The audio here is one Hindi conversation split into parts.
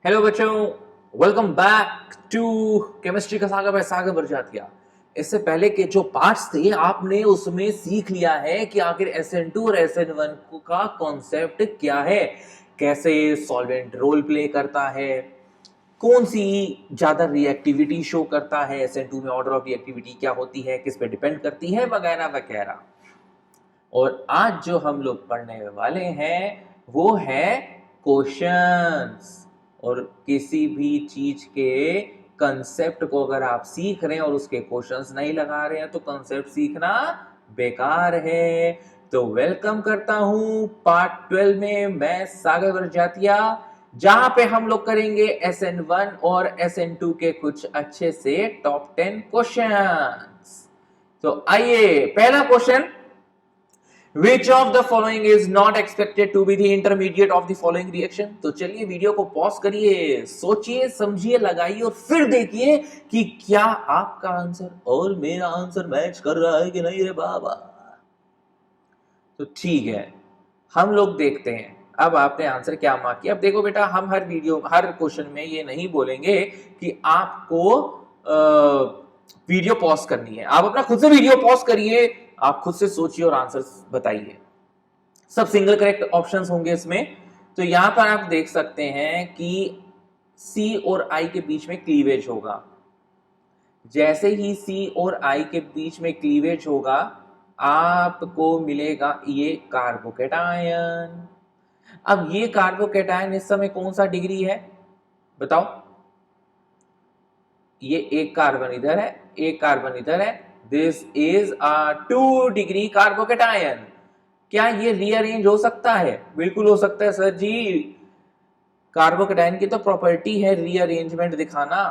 हेलो बच्चों, वेलकम बैक टू केमिस्ट्री का सागर बाय सागर बरजातिया। इससे पहले के जो पार्ट्स थे आपने उसमें सीख लिया है कि आखिर SN2 और SN1 का कॉन्सेप्ट क्या है, कैसे सॉल्वेंट रोल प्ले करता है, कौन सी ज्यादा रिएक्टिविटी शो करता है, SN2 में ऑर्डर ऑफ रिएक्टिविटी क्या होती है, किस पे डिपेंड करती है, वगैरह वगैरह। और आज जो हम लोग पढ़ने वाले हैं वो है क्वेश्चंस। और किसी भी चीज के कंसेप्ट को अगर आप सीख रहे हैं और उसके क्वेश्चंस नहीं लगा रहे हैं तो कंसेप्ट सीखना बेकार है। तो वेलकम करता हूं पार्ट 12 में, मैं सागर बरजातिया, जहां पे हम लोग करेंगे SN1 और SN2 के कुछ अच्छे से टॉप 10 क्वेश्चंस। तो आइए, पहला question, Which of the following is not expected to be the intermediate of the following reaction? तो चलिए वीडियो को पॉज करिए, सोचिए, समझिए, लगाइए और फिर देखिए कि क्या आपका आंसर और मेरा आंसर मैच कर रहा है कि नहीं रे बाबा। तो ठीक है, हम लोग देखते हैं अब आपने आंसर क्या मार्क किया। अब देखो बेटा, हम हर क्वेश्चन में ये नहीं बोलेंगे कि आपको वीडियो पॉज करनी है। आप अपना खुद से वीडियो पॉज करिए, आप खुद से सोचिए और आंसर बताइए। सब सिंगल करेक्ट ऑप्शंस होंगे इसमें। तो यहां पर आप देख सकते हैं कि C और I के बीच में क्लीवेज होगा। जैसे ही C और I के बीच में क्लीवेज होगा आपको मिलेगा ये कार्बोकेटायन। अब ये कार्बोकेटायन इस समय कौन सा डिग्री है बताओ? ये एक कार्बन इधर है, एक कार्बन इधर है। This is a 2 degree carbocation. क्या ये रीअरेंज हो सकता है? बिल्कुल हो सकता है सर जी। कार्बोकेटायन की तो प्रॉपर्टी है रीअरेंजमेंट दिखाना।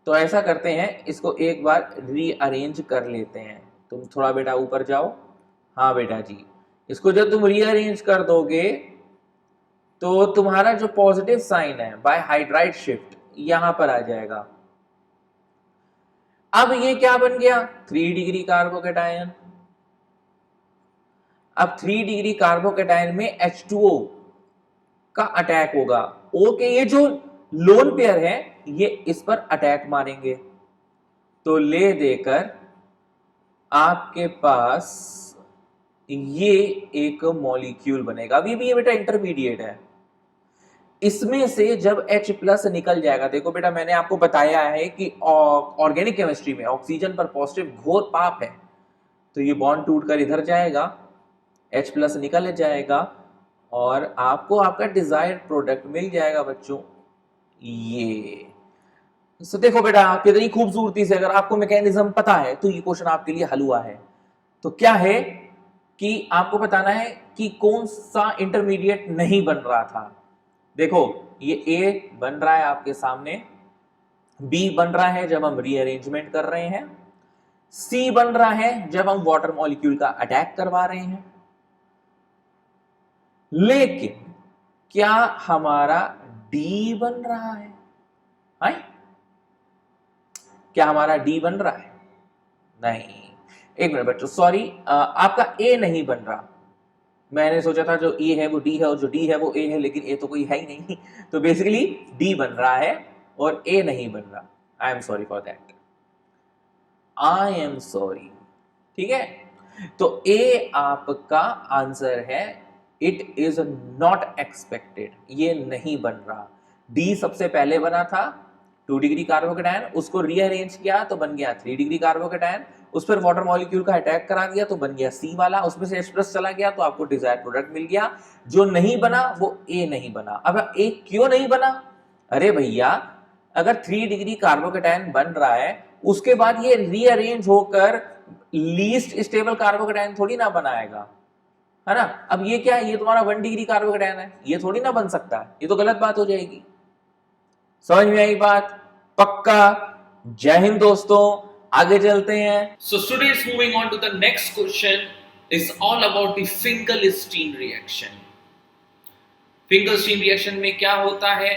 तो ऐसा करते हैं, इसको एक बार रीअरेंज कर लेते हैं। तुम थोड़ा बेटा ऊपर जाओ। हाँ बेटा जी, इसको जब तुम रीअरेंज कर दोगे तो तुम्हारा जो पॉजिटिव साइन है बाय हाइड्राइड शिफ्ट यहां पर आ जाएगा। अब ये क्या बन गया? 3 डिग्री कार्बोकेटायन। अब 3 डिग्री कार्बोकेटायन में H2O का अटैक होगा। O के ये जो लोन पेयर है ये इस पर अटैक मारेंगे, तो ले देकर आपके पास ये एक मॉलिक्यूल बनेगा। अभी भी ये बेटा इंटरमीडिएट है। इसमें से जब H प्लस निकल जाएगा, देखो बेटा मैंने आपको बताया है कि ऑर्गेनिक केमिस्ट्री में ऑक्सीजन पर पॉजिटिव घोर पाप है। तो ये बॉन्ड टूटकर इधर जाएगा, H प्लस निकल जाएगा और आपको आपका डिजायर्ड प्रोडक्ट मिल जाएगा बच्चों। ये तो देखो बेटा कितनी खूबसूरती से, अगर आपको मैकेनिज्म पता है तो ये क्वेश्चन आपके लिए हल हुआ है। तो क्या है कि आपको बताना है कि कौन सा इंटरमीडिएट नहीं बन रहा था। देखो ये A बन रहा है आपके सामने, B बन रहा है जब हम रीअरेंजमेंट कर रहे हैं, C बन रहा है जब हम वाटर मॉलिक्यूल का अटैक करवा रहे हैं। लेकिन क्या हमारा D बन रहा है? हाय, क्या हमारा D बन रहा है? नहीं। एक मिनट बच्चों, सॉरी, आपका A नहीं बन रहा। मैंने सोचा था जो E है वो D है और जो D है वो A है, लेकिन A तो कोई है ही नहीं। तो बेसिकली D बन रहा है और A नहीं बन रहा। I am sorry for that, I am sorry. ठीक है, तो A आपका आंसर है। इट इज नॉट एक्सपेक्टेड, ये नहीं बन रहा। D सबसे पहले बना था 2 डिग्री कार्बोकेटायन, उसको रीअरेंज किया तो बन गया 3 डिग्री कार्बोकेटायन, उस पर वाटर मॉलिक्यूल का अटैक करा दिया तो बन गया C वाला, उसमें से H प्लस चला गया तो आपको डिजायर्ड प्रोडक्ट मिल गया। जो नहीं बना वो A नहीं बना। अब A क्यों नहीं बना? अरे भैया, अगर 3 डिग्री कार्बोकेटायन बन रहा है उसके बाद ये रीअरेंज होकर लीस्ट स्टेबल कार्बोकेटायन थोड़ी ना बनाएगा, है ना। अब ये क्या है, ये तुम्हारा 1 डिग्री कार्बोकेटायन है, ये थोड़ी ना बन सकता है, ये तो गलत बात हो जाएगी। समझ में आई बात? पक्का? जय हिंद दोस्तों, आगे चलते हैं। So students, moving on to the next question is all about the Finkelstein reaction. Finkelstein reaction में क्या होता है?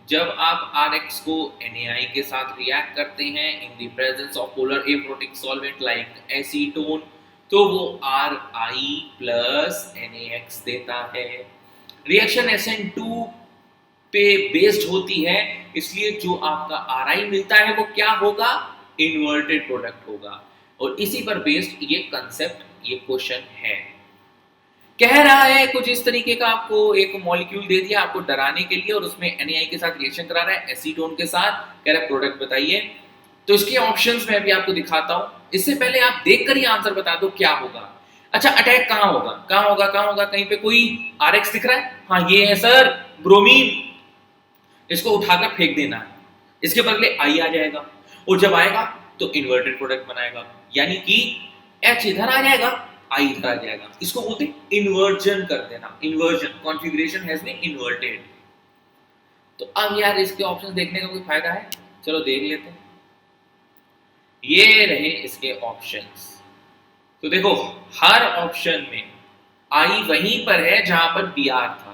जब आप RX को NaI के साथ रिएक्ट करते हैं in the presence of polar aprotic solvent like acetone, तो वो Ri plus NaX देता है। रिएक्शन SN2 पे बेस्ड होती है, इसलिए जो आपका RI मिलता है वो क्या होगा, इन्वर्टेड प्रोडक्ट होगा। और इसी पर बेस्ड ये कंसेप्ट, ये क्वेश्चन है। कह रहा है कुछ इस तरीके का, आपको एक मॉलिक्यूल दे दिया आपको डराने के लिए, और उसमें NaI के साथ रिएक्शन करा रहा है एसीटोन के साथ, कह रहा है प्रोडक्ट बताइए। तो इसके ऑप्शंस मैं भी आपको दिखाता हूं, इससे पहले आप देखकर ही आंसर बता दो क्या होगा। अच्छा, अटैक कहां होगा, कहां होगा, कहां होगा, कहीं पे कोई RX दिख रहा है? हाँ ये है सर, ब्रोमीन। इसको उठाकर फेंक देना है, इसके बदले I आ जाएगा, और जब आएगा तो इन्वर्टेड प्रोडक्ट बनाएगा, यानी कि H इधर आ जाएगा, I इधर आ जाएगा। इसको बोलते हैं इन्वर्जन कर देना, inversion, configuration has been inverted. तो अब यार इसके ऑप्शंस देखने का कोई फायदा है? चलो देख लेते हैं। ये रहे इसके ऑप्शंस। तो देखो, हर ऑप्शन में I वहीं पर है जहां पर Br था,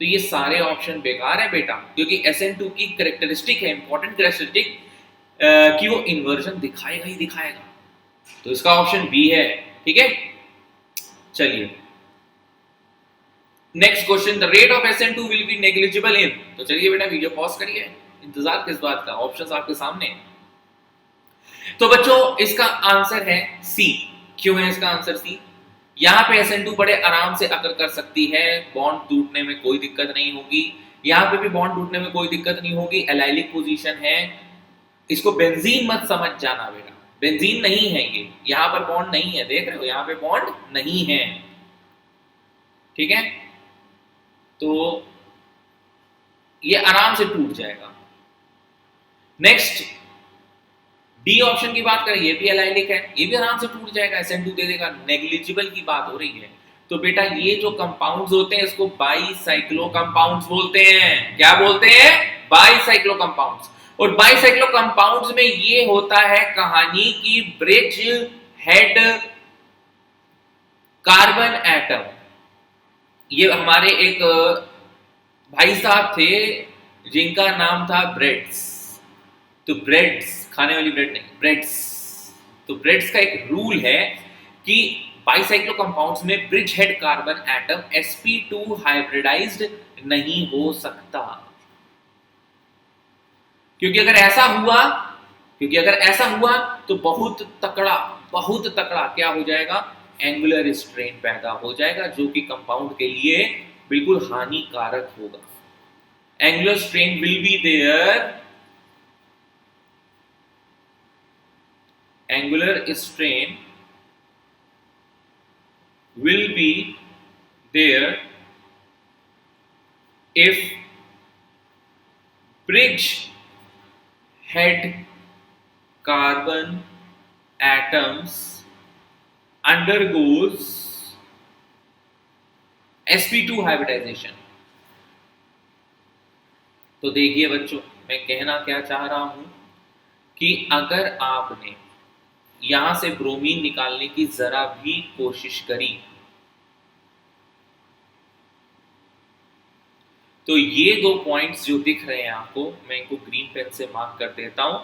तो ये सारे ऑप्शन बेकार है बेटा, क्योंकि SN2 की कैरेक्टरिस्टिक है, इंपॉर्टेंट कैरेक्टरिस्टिक, कि वो इन्वर्जन दिखाएगा ही दिखाएगा। तो इसका ऑप्शन बी है, ठीक है। चलिए next question, the rate of SN2 will be negligible in. तो चलिए बेटा वीडियो पॉज करिए, इंतजार किस बात का, ऑप्शंस आपके सामने। तो बच्चों इसका आंसर है सी। क्यों है इसका आंसर सी? यहाँ पे SN2 बड़े आराम से अकर कर सकती है, बॉन्ड टूटने में कोई दिक्कत नहीं होगी, यहाँ पे भी बॉन्ड टूटने में कोई दिक्कत नहीं होगी, एलाइलिक पोजीशन है। इसको बेंजीन मत समझ जाना बेटा, बेंजीन नहीं है ये, यहाँ पर बॉन्ड नहीं है, देख रहे हो यहाँ पे बॉन्ड नहीं है, ठीक है। तो ये आराम से टूट जाएगा। नेक्स्ट डी ऑप्शन की बात करें, ये भी एलाइलिक है, ये भी आराम से टूट जाएगा, SN2 दे देगा। नेग्लिजिबल की बात हो रही है, तो बेटा ये जो कंपाउंड्स होते हैं इसको बाईसाइक्लो कंपाउंड्स बोलते हैं। क्या बोलते हैं? Bicyclo compounds. और बाईसाइक्लो कंपाउंड्स में ये होता है कहानी की ब्रिज हेड कार्बन एटम। ये हमारे एक भाई साहब थे जिनका नाम था ब्रेड्स। तो ब्रेड्स, खाने वाली ब्रेड नहीं, ब्रेड्स। तो ब्रेड्स का एक रूल है कि बाइसाइक्लो कंपाउंड्स में bridge head carbon atom sp2 hybridized नहीं हो सकता। क्योंकि अगर ऐसा हुआ तो बहुत तकड़ा क्या हो जाएगा, एंगुलर स्ट्रेन पैदा हो जाएगा, जो कि कंपाउंड के लिए बिल्कुल हानिकारक होगा। Angular strain will be there, angular strain will be there if bridge head carbon atoms undergoes sp2 hybridization। तो देखिए बच्चों, मैं कहना क्या चाह रहा हूं कि अगर आपने यहां से ब्रोमीन निकालने की जरा भी कोशिश करी तो ये दो पॉइंट्स जो दिख रहे हैं आपको, मैं इनको ग्रीन पेन से मार्क कर देता हूं,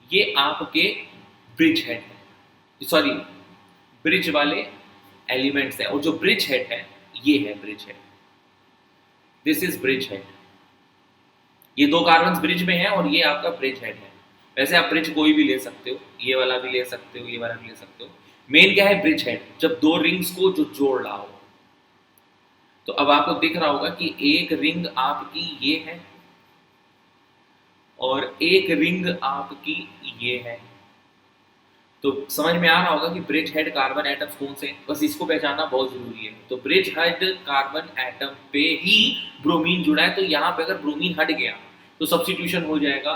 ये आपके ब्रिज हेड है, सॉरी ब्रिज वाले एलिमेंट्स हैं। और जो ब्रिज हेड है ये है bridge head, this is bridge head. ये दो कार्बन ब्रिज में है और ये आपका ब्रिज हेड है। वैसे आप ब्रिज कोई भी ले सकते हो, ये वाला भी ले सकते हो, ये वाला भी ले सकते हो। मेन क्या है, ब्रिज हेड, जब दो रिंग्स को जो जोड़ रहा हो। तो अब आपको दिख रहा होगा कि एक रिंग आपकी ये है और एक रिंग आपकी ये है। तो समझ में आ रहा होगा कि ब्रिज हेड कार्बन एटम्स कौन से, बस इसको पहचानना बहुत जरूरी है। तो ब्रिज हेड कार्बन एटम पे ही ब्रोमीन जुड़ा है, तो यहाँ पे अगर ब्रोमीन हट गया तो सब्स्टिट्यूशन हो जाएगा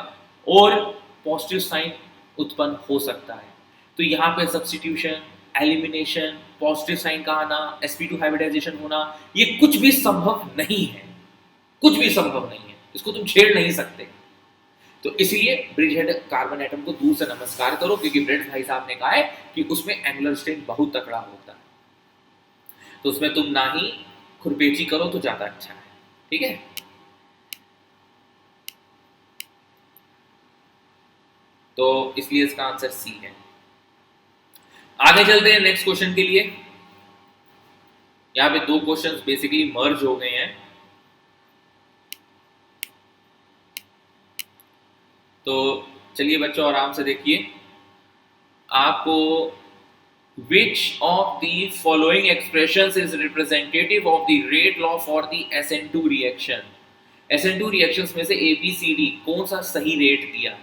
और पॉजिटिव साइन उत्पन्न हो सकता है। तो यहाँ पे सब्स्टिट्यूशन, एलिमिनेशन, पॉजिटिव साइन का आना, sp2 हाइब्रिडाइजेशन होना, ये कुछ भी संभव नहीं है, कुछ भी संभव नहीं है, इसको तुम छेड़ नहीं सकते। तो इसलिए ब्रिज हेड कार्बन एटम को दूर से नमस्कार करो, क्योंकि ब्रेड भाई साहब ने कहा है कि उसमें एंगुलर स्ट्रेन बहुत तकड़ा होता है, तो उसमें तुम ना ही खुरपेची करो तो ज्यादा अच्छा है, ठीक है। तो इसलिए इसका आंसर सी है। आगे चलते हैं नेक्स्ट क्वेश्चन के लिए। यहां पे दो क्वेश्चंस बेसिकली मर्ज हो गए हैं। तो चलिए बच्चों आराम से देखिए, आपको which of the following expressions is representative of the rate law for the SN2 reaction? SN2 reactions में से ABCD कौन सा सही रेट दिया?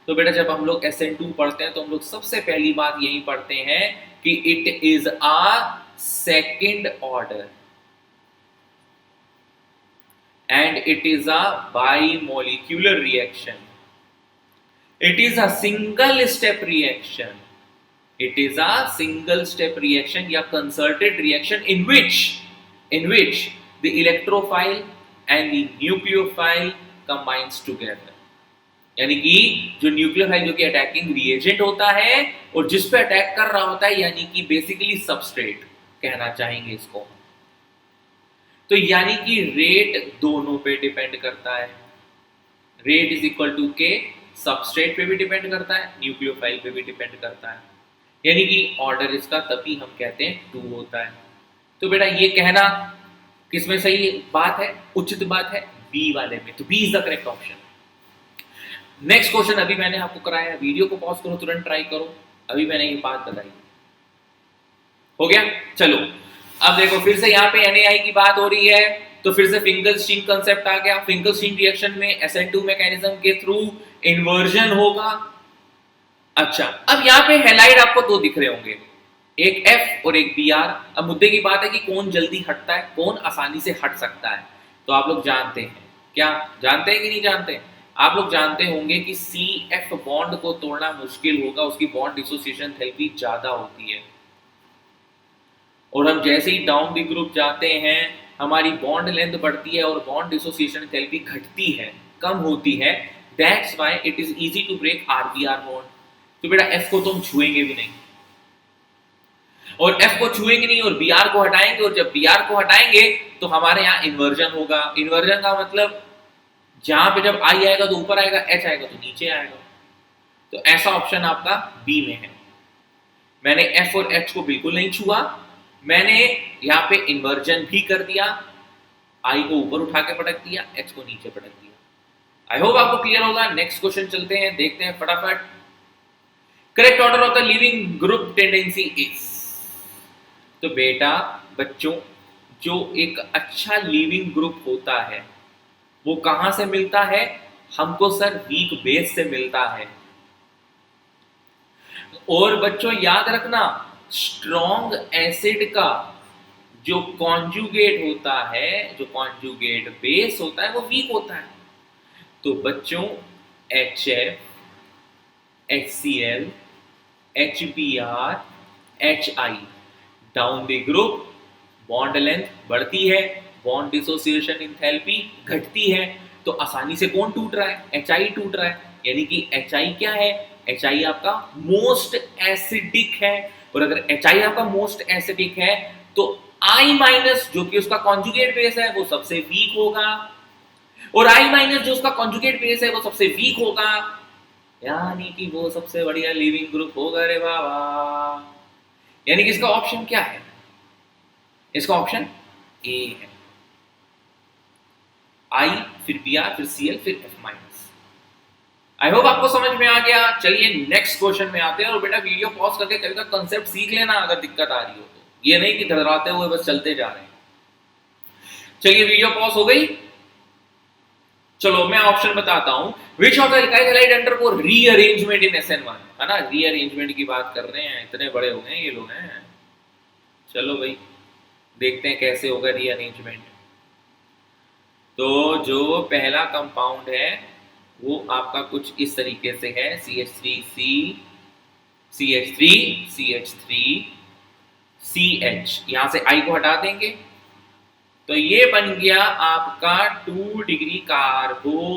तो बेटा जब हम लोग SN2 पढ़ते हैं तो हम लोग सबसे पहली बात यही पढ़ते हैं कि it is a second order and it is a bimolecular reaction. It is a single step reaction. It is a single step reaction या concerted reaction in which the electrophile and the nucleophile combines together. यानी कि जो न्यूक्लियोफाइल जो कि अटैकिंग रिएजेंट होता है और जिस पे अटैक कर रहा होता है, यानी कि बेसिकली सबस्ट्रेट कहना चाहेंगे इसको। तो यानी कि रेट दोनों पे डिपेंड करता है। रेट इज इक्वल टू के, सबस्ट्रेट पे भी डिपेंड करता है, न्यूक्लियोफाइल पे भी डिपेंड करता है, यानी कि ऑर्डर इसका तभी हम कहते हैं 2 होता है। तो बेटा ये कहना किसमें सही बात है, उचित बात है? बी वाले में। तो B is the correct option. Next question अभी मैंने आपको कराया, वीडियो को पॉज करो, तुरंत ट्राई करो, अभी मैंने ये बात बताई। हो गया? चलो अब देखो फिर से यहाँ पे NaI की बात हो रही है, तो फिर से फिंकलस्टीन कंसेप्ट आ गया। फिंकलस्टीन रिएक्शन में SN2 मैकेनिज्म के थ्रू इन्वर्जन होगा। अच्छा, अब यहाँ पे हैलाइड आपको 2 दिख रहे होंगे, एक F और एक Br। अब मुद्दे की बात है कि कौन जल्दी हटता है, कौन आसानी से हट सकता है। तो आप लोग जानते हैं, क्या जानते हैं कि नहीं जानते? आप लोग जानते होंगे कि CF बॉन्ड को तोड़ना मुश्किल होगा, उसकी बॉन्ड डिसोसिएशन थेरेपी ज्यादा होती है। और हम जैसे ही डाउन द ग्रुप जाते हैं हमारी बॉन्ड लेंथ बढ़ती है और बॉन्ड डिसोसिएशन थेरेपी घटती है, कम होती है। That's why it is easy to break RBr bond. तो बेटा F को तो हम छुएंगे भी नहीं, और F को छुएंगे नहीं और Br को हटाएंगे, और जब Br को हटाएंगे तो हमारे यहाँ इन्वर्जन होगा। इन्वर्जन का मतलब जहां पे जब I आएगा तो ऊपर आएगा, H आएगा तो नीचे आएगा। तो ऐसा ऑप्शन आपका बी में है। मैंने F और H को बिल्कुल नहीं छुआ, मैंने यहाँ पे इन्वर्जन भी कर दिया, I को ऊपर उठा के पटक दिया, H को नीचे पटक दिया। आई होप आपको क्लियर होगा। नेक्स्ट क्वेश्चन चलते हैं, देखते हैं फटाफट। Correct order of the leaving group tendency is. तो बेटा बच्चों जो एक अच्छा लिविंग ग्रुप होता है वो कहां से मिलता है? हमको सर वीक बेस से मिलता है। और बच्चों याद रखना, स्ट्रॉन्ग एसिड का जो कॉन्जुगेट होता है, जो कॉन्जुगेट बेस होता है वो वीक होता है। तो बच्चों HF, HCl, HBr, HI down the group bond length बढ़ती है, बॉन्ड डिसोसिएशन एंथैल्पी घटती है। तो आसानी से कौन टूट रहा है? HI टूट रहा है। यानी कि HI क्या है? HI आपका मोस्ट एसिडिक है, और अगर HI आपका मोस्ट एसिडिक है तो I- जो कि उसका कॉन्जुगेट बेस है वो सबसे वीक होगा, और I- जो उसका कॉन्जुगेट बेस है वो सबसे वीक होगा, यानी कि वो सबसे बढ़िया लिविंग ग्रुप होगा रे बाबा। यानी कि इसका ऑप्शन क्या है? इसका ऑप्शन ए है। I फिर Br फिर Cl फिर F-। आई होप आपको समझ में आ गया। चलिए नेक्स्ट क्वेश्चन में आते हैं, और बेटा वीडियो पॉज करके कभी का कंसेप्ट सीख लेना अगर दिक्कत आ रही हो तो, ये नहीं कि धड़ाते हुए बस चलते जा रहे हैं। चलिए वीडियो पॉज हो गई, चलो मैं ऑप्शन बताता हूं। Which of the alkyl halide undergo rearrangement in SN1, है ना, रीअरेंजमेंट की बात कर रहे हैं, इतने बड़े हो गए ये लोग हैं। चलो भाई देखते हैं कैसे होगा रीअरेंजमेंट। तो जो पहला कंपाउंड है वो आपका कुछ इस तरीके से है, CH3C, CH3, CH3, CH। यहां से I को हटा देंगे तो ये बन गया आपका 2 डिग्री कार्बोकैटायन।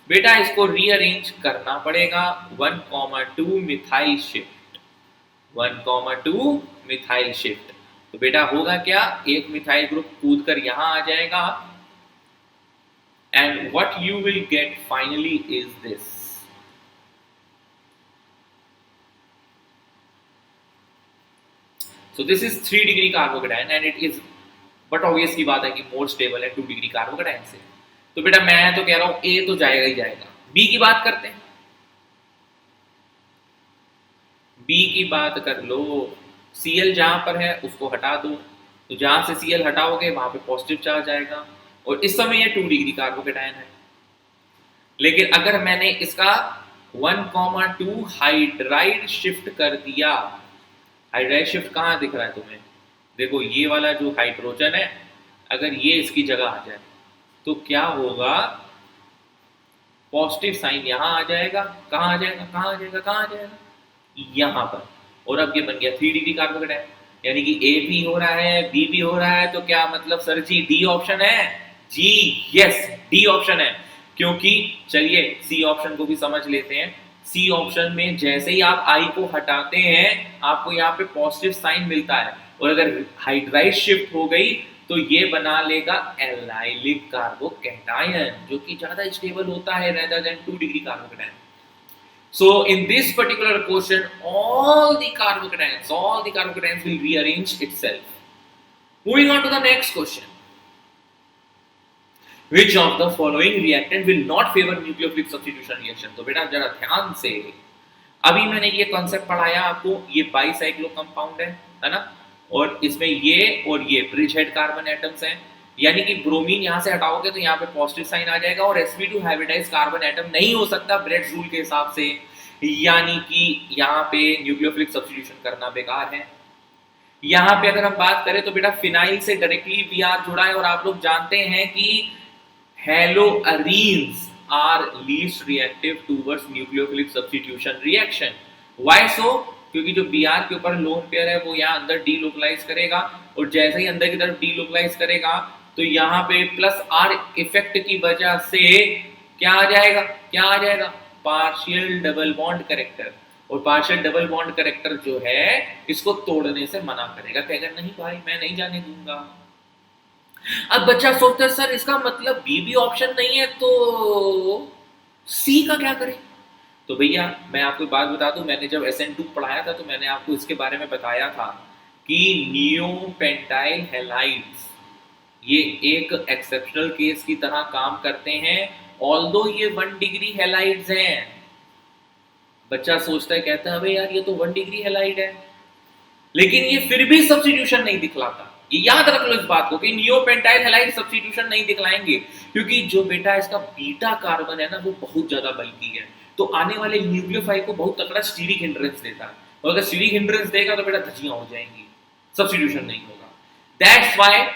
बेटा इसको रीअरेंज करना पड़ेगा 1,2 मिथाइल शिफ्ट, 1,2 मिथाइल शिफ्ट। तो बेटा होगा क्या, एक मिथाइल ग्रुप कूद कर यहां आ जाएगा, and what you will get finally is this। so this is 3 degree carbocation and it is, but obvious की बात है कि मोर स्टेबल है 2 डिग्री कार्बोकैटायन से। तो बेटा मैं तो कह रहा हूं ए तो जाएगा ही जाएगा। बी की बात करते हैं, बी की बात कर लो। Cl जहां पर है उसको हटा दो, तो जहां से Cl हटाओगे वहां पे पॉजिटिव चार्ज आएगा, और इस समय ये 2 डिग्री कार्बोकेटायन है। लेकिन अगर मैंने इसका 1,2 हाइड्राइड शिफ्ट कर दिया, हाइड्राइड शिफ्ट कहाँ दिख रहा है तुम्हें? देखो ये वाला जो हाइड्रोजन है, अगर ये इसकी जगह आ जाए तो क्या होगा? पॉजिटिव साइन यहाँ आ जाएगा, कहाँ आ जाएगा, कहाँ आ जाएगा, कहाँ आ जाएगा? यहाँ पर। और अब ये बन गया 3 डिग्री कार्बोकेटायन, यानी कि ए भी हो रहा है, बी भी हो रहा है, तो क्या मतलब सर जी डी ऑप्शन है? जी यस, डी ऑप्शन है। क्योंकि चलिए सी ऑप्शन को भी समझ लेते हैं। सी ऑप्शन में जैसे ही आप आई को हटाते हैं आपको यहाँ पे पॉजिटिव साइन मिलता है, और अगर हाइड्राइड शिफ्ट हो गई तो ये बना लेगा एल्लाइलिक कार्बोकेटायन, जो कि ज्यादा स्टेबल होता है rather than 2 degree carbocation. So in this particular question, all the carbocations will rearrange itself. Moving on to the next question. Which of the following reactant will not favor nucleophilic substitution reaction? तो बेटा जरा ध्यान से, अभी मैंने ये कॉन्सेप्ट पढ़ाया आपको, ये बाइसाइक्लो कंपाउंड है ना, और इसमें ये और ये ब्रिज हेड कार्बन एटम्स हैं, यानी कि ब्रोमीन यहां से हटाओगे तो यहाँ पे पॉजिटिव साइन आ जाएगा, और sp2 हाइब्रिडाइज कार्बन एटम नहीं हो सकता ब्रेड्स रूल के हिसाब से, यानी कि यहाँ पे न्यूक्लियोफिलिक सब्स्टिट्यूशन करना बेकार है। यहाँ पे अगर हम बात करें तो बेटा फिनाइल से डायरेक्टली Br जुड़ा है, और आप लोग जानते हैं कि haloarenes are least reactive towards nucleophilic substitution reaction. Why so? क्योंकि जो Br के ऊपर लोन पेयर है वो यहाँ अंदर डीलोकलाइज करेगा, और जैसे ही अंदर की तरफ डीलोकलाइज करेगा तो यहाँ पे प्लस R इफेक्ट की वजह से क्या आ जाएगा, क्या आ जाएगा? Partial double bond character. और पार्शियल डबल बॉन्ड करेक्टर जो है इसको तोड़ने से मना करेगा, कहेगा नहीं भाई मैं नहीं जाने दूंगा। अब बच्चा सोचता है सर इसका मतलब बी भी ऑप्शन नहीं है तो सी का क्या करें? तो भैया मैं आपको बात बता दूं, मैंने जब SN2 पढ़ाया था तो मैंने आपको इसके बारे में बताया था कि नियोपेंटाइल हैलाइड्स ये एक एक्सेप्शनल केस की तरह काम करते हैं, ऑल्दो ये 1 डिग्री हैलाइड्स हैं। बच्चा सोचता है, कहता है अबे यार ये तो 1 डिग्री हैलाइड है, लेकिन ये फिर भी सब्स्टिट्यूशन नहीं दिखलाता। ये याद रख लो इस बात को कि नियोपेंटाइल हैलाइड सब्स्टिट्यूशन नहीं दिखलाएंगे, क्योंकि जो बेटा इसका बीटा कार्बन है ना वो बहुत ज्यादा बल्की है, तो आने वाले न्यूक्लियोफाइल को बहुत तगड़ा स्टीरिक हिंड्रेंस देता है, और अगर स्टीरिक हिंड्रेंस देगा तो बेटा धज्जियां हो जाएंगी, सब्स्टिट्यूशन नहीं होगा। दैट्स व्हाई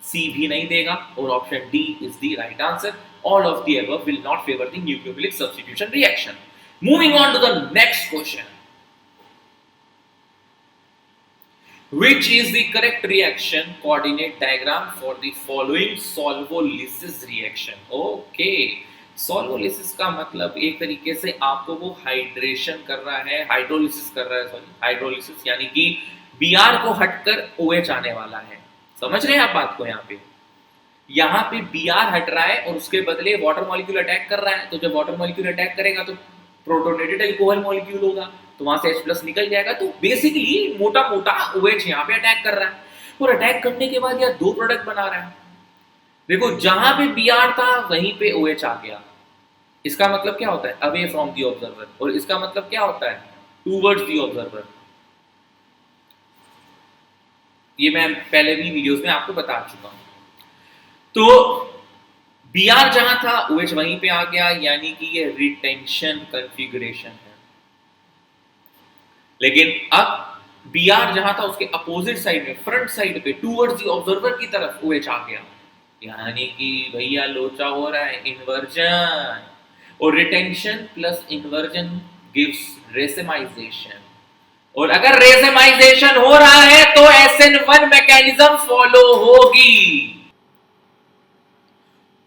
सी भी नहीं देगा, और option D is the right answer. All of the above will not favour the nucleophilic substitution reaction. Moving on to the next question, which is the correct reaction coordinate diagram for the following solvolysis reaction? Okay, solvolysis का मतलब एक तरीके से आपको वो हाइड्रेशन कर रहा है, हाइड्रोलिसिस कर रहा है, सॉरी हाइड्रोलिसिस, यानी कि Br को हटकर OH आने वाला है। समझ रहे हैं आप बात को? यहाँ पे Br हट रहा है और उसके बदले वाटर मॉलिक्यूल अटैक कर रहा है, तो जब वाटर मॉलिक्यूल अटैक करेगा तो प्रोटोनेटेड अल्कोहल मॉलिक्यूल होगा, तो वहां से H+ निकल जाएगा, तो बेसिकली मोटा मोटा OH यहाँ पे अटैक कर रहा है, और अटैक करने के बाद यह 2 प्रोडक्ट बना रहा है। देखो जहां पे Br था वहीं पे OH आ गया, इसका मतलब क्या होता है? अवे फ्रॉम द ऑब्जर्वर, और इसका मतलब क्या होता है? Towards the observer. ये मैं पहले भी वीडियोस में आपको बता चुका हूं। तो Br जहां था OH वहीं पे आ गया, यानी कि ये रिटेंशन कॉन्फ़िगरेशन है। लेकिन अब Br जहां था उसके अपोजिट साइड में, फ्रंट साइड पे टूवर्ड्स द ऑब्जर्वर की तरफ OH आ गया, यानी कि भैया लोचा हो रहा है, इन्वर्जन। और रिटेंशन प्लस इन्वर्जन गिव्स रेसेमाइजेशन, और अगर रेसेमाइजेशन हो रहा है तो SN1 मैकेनिज्म फॉलो होगी।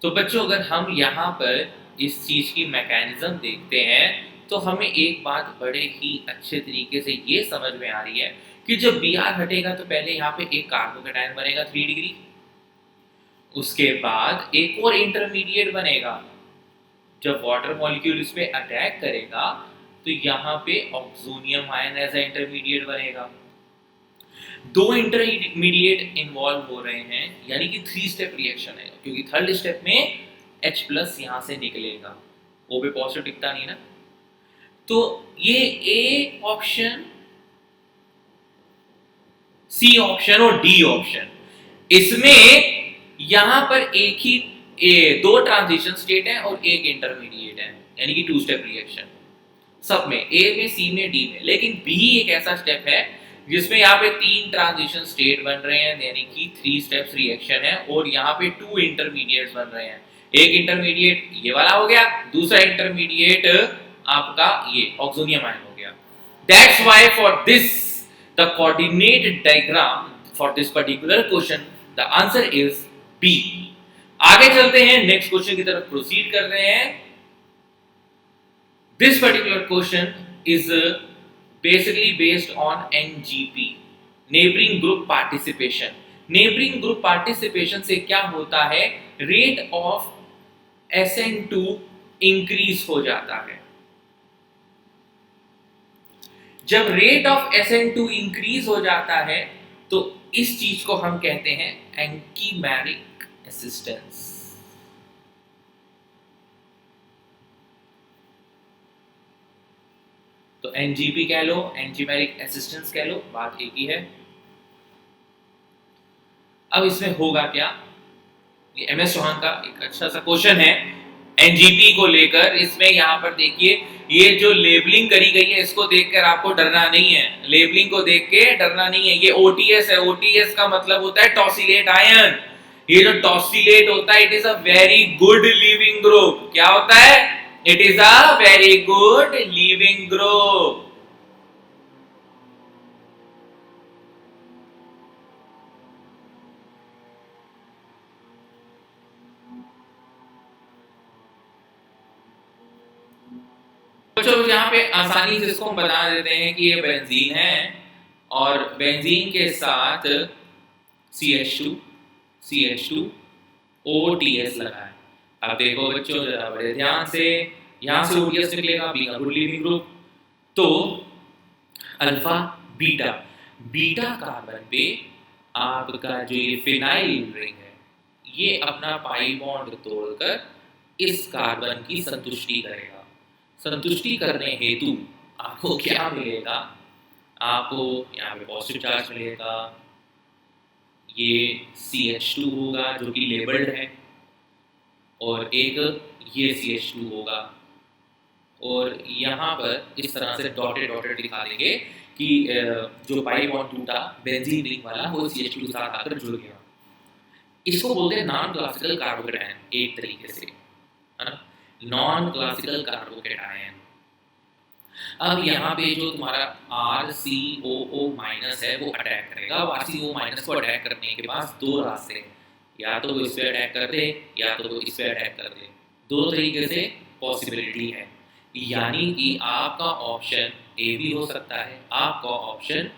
तो बच्चों अगर हम यहाँ पर इस चीज की मैकेनिज्म देखते हैं तो हमें एक बात बड़े ही अच्छे तरीके से ये समझ में आ रही है कि जब Br हटेगा तो पहले यहाँ पे एक कार्बोकेटायन बनेगा 3 डिग्री, उसके बाद एक और इंटरमीडिएट बनेगा, जब वाटर मॉलिक्यूल इस पे अटैक करेगा तो यहाँ पे oxonium ion as a intermediate बनेगा। 2 इंटरमीडिएट इन्वॉल्व हो रहे हैं, यानी कि 3 स्टेप रिएक्शन है, क्योंकि थर्ड स्टेप में H प्लस यहां से निकलेगा, O पे पॉजिटिव टिकता नहीं ना। तो ये A ऑप्शन, C ऑप्शन और D ऑप्शन, इसमें यहां पर एक ही दो ट्रांजिशन स्टेट है और एक इंटरमीडिएट है, यानी कि टू स्टेप रिएक्शन सब में, A में, C में, D में। लेकिन B एक ऐसा स्टेप है जिसमें यहाँ पे तीन ट्रांजिशन स्टेट बन रहे हैं, यानी कि 3 स्टेप्स रिएक्शन है, और यहाँ पे 2 इंटरमीडिएट्स बन रहे हैं। एक इंटरमीडिएट ये वाला हो गया, दूसरा इंटरमीडिएट आपका ये ऑक्सोनियम आयन हो गया। That's why for this the coordinate diagram for this particular question the answer is B. आगे चलते हैं, नेक्स्ट क्वेश्चन की तरफ प्रोसीड कर रहे हैं। This particular question is basically based on NGP, neighboring group participation. Neighboring group participation से क्या होता है, rate of SN2 increase हो जाता है। जब rate of SN2 increase हो जाता है तो इस चीज को हम कहते हैं एंकीमेरिक असिस्टेंस। तो एनजीपी कह लो, एंजीमेरिक असिस्टेंस कह लो, बात एक ही है। अब इसमें होगा क्या, ये एमएस चौहान का एक अच्छा सा क्वेश्चन है एनजीपी को लेकर। इसमें यहां पर देखिए, ये जो लेबलिंग करी गई है इसको देखकर आपको डरना नहीं है, लेबलिंग को देख के डरना नहीं है। ये ओटीएस है, ओटीएस का मतलब होता है टॉसिलेट आयन। ये जो टॉसिलेट होता है, it is a very good leaving group. क्या होता है? It is a very good living group. बच्चों यहाँ पे आसानी से इसको हम बता देते हैं कि ये बेंजीन है और बेंजीन के साथ CH2 OTS लगा है। अब देखो बच्चों जरा बड़े ध्यान से, यहां से OTS निकलेगा, बीटा गुड लीविंग ग्रुप। तो अल्फा बीटा, बीटा कार्बन पे आपका जो ये फिनाइल रिंग है, ये अपना पाई बॉन्ड तोड़कर इस कार्बन की संतुष्टि करेगा। संतुष्टि करने हेतु आपको क्या मिलेगा, आपको यहाँ पे पॉजिटिव चार्ज मिलेगा, ये CH2 होगा जो कि लेबल्ड है, और एक ये CH2 होगा, और यहाँ पर इस तरह से डॉटेड डॉटेड दिखा देंगे कि जो पाई बॉन्ड टूटा बेंजीन रिंग वाला वो CH2 के साथ आकर जुड़ गया। इसको बोलते हैं नॉन क्लासिकल कार्बोकैटायन, एक तरीके से, है ना, नॉन क्लासिकल कार्बोकैटायन। अब यहाँ पे जो तुम्हारा RCOO माइनस है वो अटैक करेगा। अब RCOO माइनस को अटैक करने के पास दो रास्ते हैं, या तो वो इस पे अटैक कर दे या तो वो इस पे अटैक कर दे। दो तरीके से पॉसिबिलिटी है, यानी कि आपका ऑप्शन ए भी हो सकता है, आपका ऑप्शन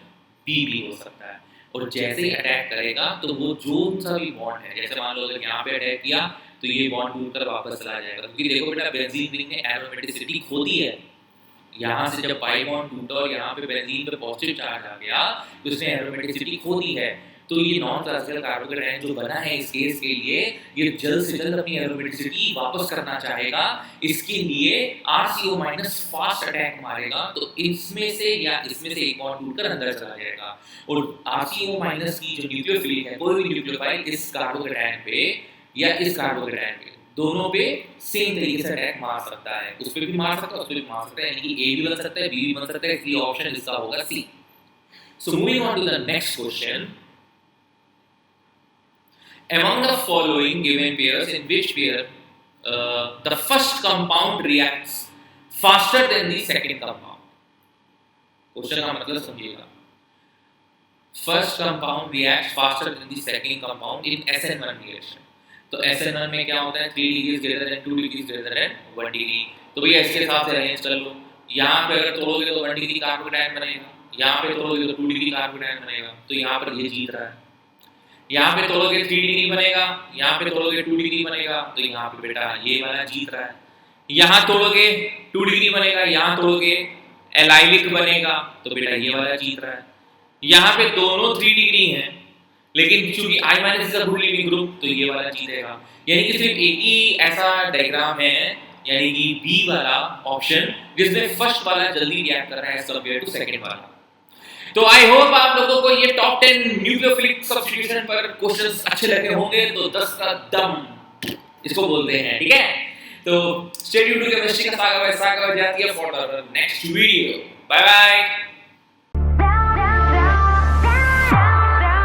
बी भी हो सकता है। और जैसे ही अटैक करेगा तो वो जो सा भी बॉन्ड है, जैसे मान लो अगर यहाँ पे अटैक किया तो ये बॉन्ड टूटकर वापस चला जाएगा, क्योंकि देखो बेटा बेंजीन रिंग में एरोमेटिसिटी खोती है। यहाँ से जब पाई बॉन्ड टूटा और यहाँ पे बेंजीन पे पॉजिटिव चार्ज आ गया तो उसने एरोमेटिसिटी खो दी है। तो ये नॉन क्लासिकल कार्बोकैटायन जो बना है इस केस के लिए, ये जल्द से जल्द अपनी एरोमेटिसिटी वापस करना चाहेगा। इसके लिए RCO माइनस फास्ट अटैक मारेगा, तो इसमें से या इसमें से एक बॉन्ड टूटकर अंदर चला जाएगा। और RCO माइनस की जो न्यूक्लियोफिलिक है, कोई भी न्यूक्लियोफाइल इस कार्बोकैटायन पे या इस कार्बोकैटायन पे, दोनों पे सेम तरीके से अटैक मार सकता है। उस पे भी मार सकता है, उस पे भी मार सकता है, यानी कि ए भी बन सकता है, बी भी बन सकता है। इसलिए ऑप्शन इसका होगा C. So moving on to the next question, among the following given pairs, in which pair the first compound reacts faster than the second compound? Question का मतलब समझिएगा, first compound reacts faster than the second compound in SN1 reaction. तो SN1 में क्या होता है, 3 degrees greater than 2 degrees greater than 1 degree. तो भैया इसके हिसाब से अरेंज कर लो। यहाँ पे अगर तोड़ोगे तो 1 डिग्री कार्बोकैटायन बनेगा, यहाँ पे तोड़ोगे तो 2 डिग्री कार्बोकैटायन बनेगा। तो यहाँ पर ये जीत रहा है। यहाँ पे तोड़ोगे 3 डिग्री बनेगा, यहाँ पे तोड़ोगे 2 डिग्री बनेगा, तो यहाँ पे बेटा ये वाला जीत रहा है। यहाँ तोड़ोगे 2 डिग्री बनेगा, यहाँ तोड़ोगे एलाइलिक बनेगा, तो बेटा ये वाला जीत रहा है। यहाँ पे दोनों 3 डिग्री हैं, लेकिन चूंकि I minus is a good leaving group तो ये वाला जीतेगा। यानी कि सिर्फ एक ही ऐसा डायग्राम है, यानी कि बी वाला ऑप्शन, जिसमें फर्स्ट वाला जल्दी रिएक्ट कर रहा है एज कंपेयर टू सेकंड वाला। तो आई होप आप लोगों को ये टॉप 10 न्यूक्लियोफिलिक सब्स्टिट्यूशन पर क्वेश्चंस अच्छे लगे होंगे। तो 10 का दम इसको बोलते हैं, ठीक है। तो स्टे ट्यून्ड टू केमिस्ट्री का सागा बाय सागा जाती है for the next video. Bye bye.